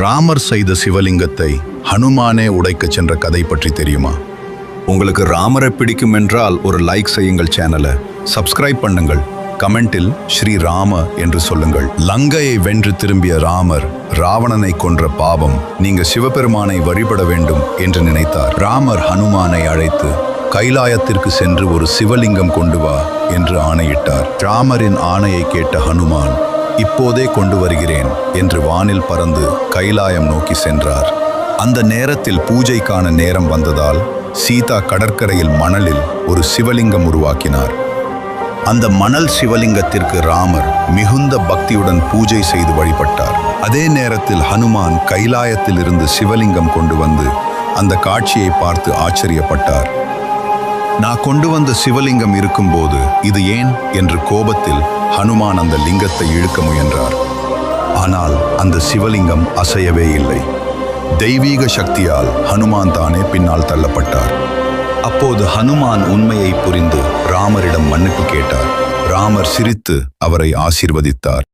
ராமர் செய்த சிவலிங்கத்தை ஹனுமானே உடைக்கச் சென்ற கதை பற்றி தெரியுமா? உங்களுக்கு ராமரை பிடிக்கும் என்றால் ஒரு லைக் செய்யுங்கள், சேனலை சப்ஸ்கிரைப் பண்ணுங்கள், கமெண்டில் ஸ்ரீ ராம என்று சொல்லுங்கள். லங்கையை வென்று திரும்பிய ராமர் ராவணனை கொன்ற பாவம் நீங்க சிவபெருமானை வழிபட வேண்டும் என்று நினைத்தார். ராமர் ஹனுமானை அழைத்து கைலாயத்திற்கு சென்று ஒரு சிவலிங்கம் கொண்டு வா என்று ஆணையிட்டார். ராமரின் ஆணையை கேட்ட ஹனுமான் இப்போதே கொண்டு வருகிறேன் என்று வானில் பறந்து கைலாயம் நோக்கி சென்றார். அந்த நேரத்தில் பூஜைக்கான நேரம் வந்ததால் சீதா கடற்கரையில் மணலில் ஒரு சிவலிங்கம் உருவாக்கினார். அந்த மணல் சிவலிங்கத்திற்கு ராமர் மிகுந்த பக்தியுடன் பூஜை செய்து வழிபட்டார். அதே நேரத்தில் ஹனுமான் கைலாயத்தில் இருந்து சிவலிங்கம் கொண்டு வந்து அந்த காட்சியை பார்த்து ஆச்சரியப்பட்டார். நான் கொண்டு வந்த சிவலிங்கம் இருக்கும்போது இது ஏன் என்று கோபத்தில் ஹனுமான் அந்த லிங்கத்தை இழுக்க முயன்றார். ஆனால் அந்த சிவலிங்கம் அசையவே இல்லை. தெய்வீக சக்தியால் ஹனுமான் தானே பின்னால் தள்ளப்பட்டார். அப்போது ஹனுமான் உண்மையை புரிந்து ராமரிடம் மன்னிப்பு கேட்டார். ராமர் சிரித்து அவரை ஆசீர்வதித்தார்.